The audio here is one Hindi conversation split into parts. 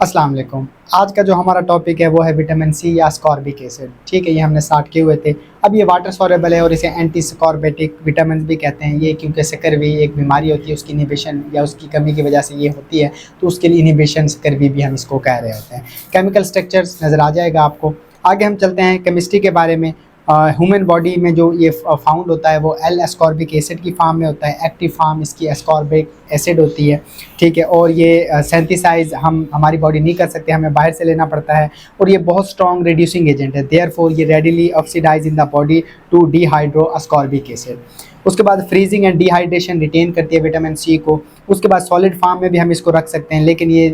अस्सलाम वालेकुम। आज का जो हमारा टॉपिक है वो है विटामिन सी या स्कॉर्बिक एसिड। ठीक है, ये हमने स्टार्ट किए हुए थे। अब ये वाटर सॉल्युबल है और इसे एंटी स्कॉर्बिक विटामिन भी कहते हैं। ये क्योंकि स्कर्वी एक बीमारी होती है, उसकी इनिबिशन या उसकी कमी की वजह से ये होती है, तो उसके लिए इनिबिशन स्कर्वी भी हम इसको कह रहे होते हैं। केमिकल स्ट्रक्चर्स नज़र आ जाएगा आपको। आगे हम चलते हैं केमिस्ट्री के बारे में। ह्यूमन बॉडी में जो ये फाउंड होता है वो एल एस्कॉर्बिक एसिड की फॉर्म में होता है। एक्टिव फॉर्म इसकी एस्कॉर्बिक एसिड होती है। ठीक है, और ये सेंथिसाइज हम हमारी बॉडी नहीं कर सकते, हमें बाहर से लेना पड़ता है। और ये बहुत स्ट्रॉन्ग रिड्यूसिंग एजेंट है, देयरफॉर ये readily oxidise in the body to dehydro ascorbic acid. उसके बाद फ्रीजिंग एंड डिहाइड्रेशन रिटेन करती है विटामिन सी को। उसके बाद सॉलिड फॉर्म में भी हम इसको रख सकते हैं, लेकिन ये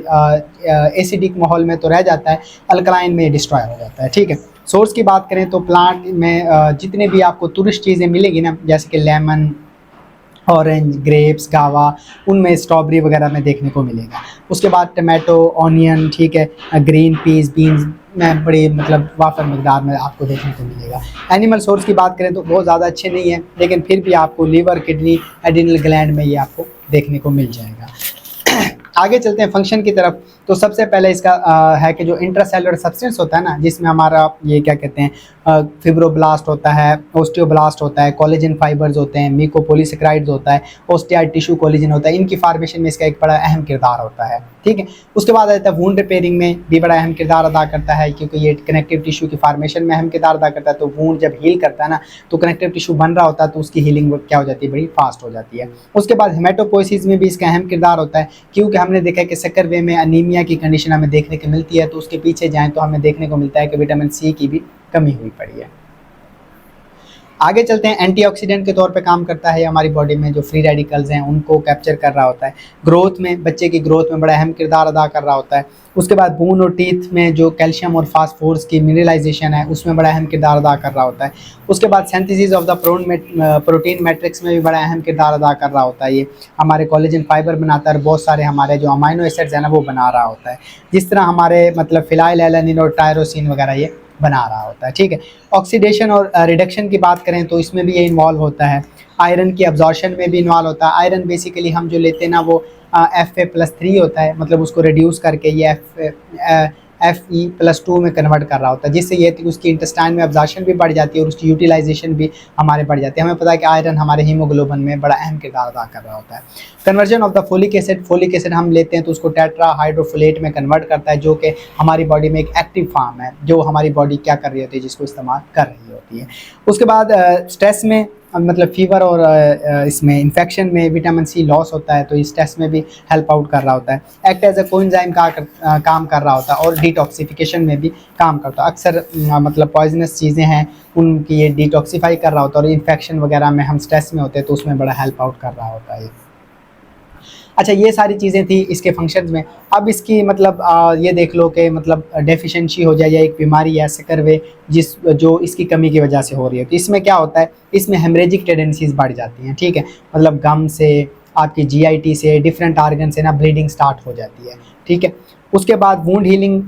एसिडिक माहौल में तो रह जाता है, अल्कलाइन में डिस्ट्रॉय हो जाता है। ठीक है, सोर्स की बात करें तो प्लांट में जितने भी आपको टूरिस्ट चीज़ें मिलेगी ना, जैसे कि लेमन, ऑरेंज, ग्रेप्स, गावा, उनमें स्ट्रॉबेरी वगैरह में देखने को मिलेगा। उसके बाद टमाटो, ऑनियन, ठीक है, ग्रीन पीस, बीन्स में बड़ी मतलब वाफर मकदार में आपको देखने को मिलेगा। एनिमल सोर्स की बात करें तो बहुत ज़्यादा अच्छे नहीं है, लेकिन फिर भी आपको लीवर, किडनी, एड्रिनल ग्लैंड में ये आपको देखने को मिल जाएगा। आगे चलते हैं फंक्शन की तरफ। तो सबसे पहले इसका है कि जो इंट्रासेलुलर सब्सटेंस होता है ना, जिसमें हमारा ये क्या कहते हैं, फिब्रोब्लास्ट होता है, ओस्टियोब्लास्ट होता है, कोलेजन फाइबर्स होते हैं, म्यूकोपॉलीसेकेराइड्स होता है, ओस्टियाइड टिश्यू कोलेजन होता है, इनकी फार्मेशन में इसका एक बड़ा अहम किरदार होता है। ठीक है, उसके बाद आता है वूंड रिपेयरिंग में भी बड़ा अहम किरदार अदा करता है, क्योंकि ये कनेक्टिव टिश्यू की फार्मेशन में अहम किरदार अदा करता है। तो वूंड जब हील करता है ना, तो कनेक्टिव टिश्यू बन रहा होता है, तो उसकी हीलिंग क्या हो जाती है, बड़ी फास्ट हो जाती है। उसके बाद हेमेटोपोइसिस में भी इसका अहम किरदार होता है, क्योंकि हमने देखा है कि शक्कर वे में अनीमिया की कंडीशन हमें देखने को मिलती है, तो उसके पीछे जाएं तो हमें देखने को मिलता है कि विटामिन सी की भी कमी हुई पड़ी है। आगे चलते हैं, एंटीऑक्सीडेंट के तौर पे काम करता है हमारी बॉडी में, जो फ्री रेडिकल्स हैं उनको कैप्चर कर रहा होता है। ग्रोथ में, बच्चे की ग्रोथ में बड़ा अहम किरदार अदा कर रहा होता है। उसके बाद बोन और टीथ में जो कैल्शियम और फास्फोरस की मिनरलाइजेशन है, उसमें बड़ा अहम किरदार अदा कर रहा होता है। उसके बाद synthesis of the protein matrix में भी बड़ा अहम किरदार अदा कर रहा होता है। ये हमारे कोलेजन फाइबर बनाता है और बहुत सारे हमारे जो अमाइनो एसिड्स हैं ना, वो बना रहा होता है, जिस तरह हमारे मतलब फिनाइल एलानिन और टायरोसिन वगैरह ये बना रहा होता है। ठीक है, ऑक्सीडेशन और रिडक्शन की बात करें तो इसमें भी ये इन्वॉल्व होता है। आयरन की अब्जॉर्शन में भी इन्वॉल्व होता है। आयरन बेसिकली हम जो लेते हैं ना, वो Fa+3 होता है, मतलब उसको रिड्यूस करके ये Fe+2 में कन्वर्ट कर रहा होता है, जिससे ये उसकी इंटेस्टाइन में अब्जॉर्शन भी बढ़ जाती है और उसकी यूटिलाइजेशन भी हमारे बढ़ जाती है। हमें पता है कि आयरन हमारे हीमोग्लोबिन में बड़ा अहम किरदार अदा कर रहा होता है। Conversion of the folic acid हम लेते हैं तो उसको टेट्रा हाइड्रोफोलेट में कन्वर्ट करता है, जो कि हमारी बॉडी में एक एक्टिव फॉर्म है, जो हमारी बॉडी क्या कर रही होती है, जिसको इस्तेमाल कर रही होती है। उसके बाद स्ट्रेस में, मतलब फीवर और इसमें इन्फेक्शन में विटामिन सी लॉस होता है, तो इस टेस्ट में भी हेल्प आउट कर रहा होता है। एक्ट एज अ कोएंजाइम काम कर रहा होता है और डिटॉक्सिफिकेशन में भी काम करता है। अक्सर मतलब पॉइजनस चीज़ें हैं उनकी ये डिटॉक्सीफाई कर रहा होता है, और इन्फेक्शन वगैरह में हम स्ट्रेस में होते हैं तो उसमें बड़ा हेल्प आउट कर रहा होता है। अच्छा, ये सारी चीज़ें थी इसके फंक्शंस में। अब इसकी मतलब ये देख लो कि मतलब डेफिशिएंसी हो जाए या एक बीमारी है सकरवे, जो इसकी कमी की वजह से हो रही है, तो इसमें क्या होता है, इसमें हेमरेजिक टेंडेंसीज बढ़ जाती हैं। ठीक है, मतलब गम से, आपकी जीआईटी से, डिफरेंट आर्गन से ना ब्लीडिंग स्टार्ट हो जाती है। ठीक है, उसके बाद वूंड हीलिंग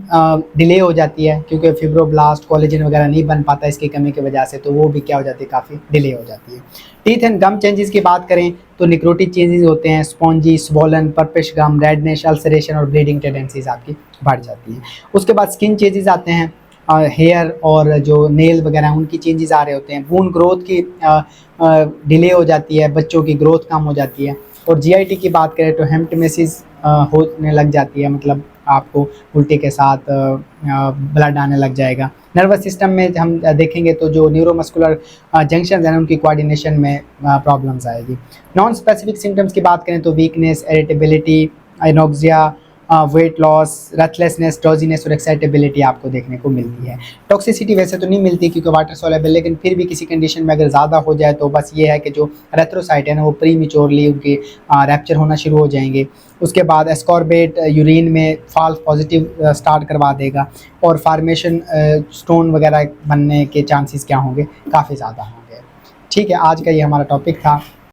डिले हो जाती है, क्योंकि फिब्रोब्लास्ट, कोलेजन वगैरह नहीं बन पाता इसकी कमी की वजह से, तो वो भी क्या हो जाती है, काफ़ी डिले हो जाती है। टीथ एंड गम चेंजेस की बात करें तो निक्रोटिक चेंजेस होते हैं, स्पॉन्जी, स्वॉलन, पर्पिश गम, रेडनेस, अल्सरेशन और ब्लीडिंग टेंडेंसीज आपकी बढ़ जाती हैं। उसके बाद स्किन चेंजेस आते हैं, हेयर और जो नेल वगैरह उनकी चेंजेस आ रहे होते हैं। वूंड ग्रोथ की डिले हो जाती है, बच्चों की ग्रोथ कम हो जाती है। और जीआईटी की बात करें तो हेमटमेसिस होने लग जाती है, मतलब आपको उल्टी के साथ ब्लड आने लग जाएगा। नर्वस सिस्टम में हम देखेंगे तो जो न्यूरोमस्कुलर जंक्शन हैं उनकी कोऑर्डिनेशन में प्रॉब्लम्स आएगी। नॉन स्पेसिफिक सिम्टम्स की बात करें तो weakness, irritability, anoxia, weight loss, restlessness, drowsiness और एक्साइटेबिलिटी आपको देखने को मिलती है। टॉक्सिसिटी वैसे तो नहीं मिलती क्योंकि वाटर सोलेबल, लेकिन फिर भी किसी कंडीशन में अगर ज़्यादा हो जाए तो बस ये है कि जो एरिथ्रोसाइट है ना, वो प्रीमेच्योरली उनके रैप्चर होना शुरू हो जाएंगे। उसके बाद एस्कॉर्बेट यूरिन में फॉल्स पॉजिटिव स्टार्ट करवा देगा, और फार्मेशन स्टोन वगैरह बनने के चांसेस क्या होंगे, काफ़ी ज़्यादा होंगे। ठीक है, आज का ये हमारा टॉपिक था।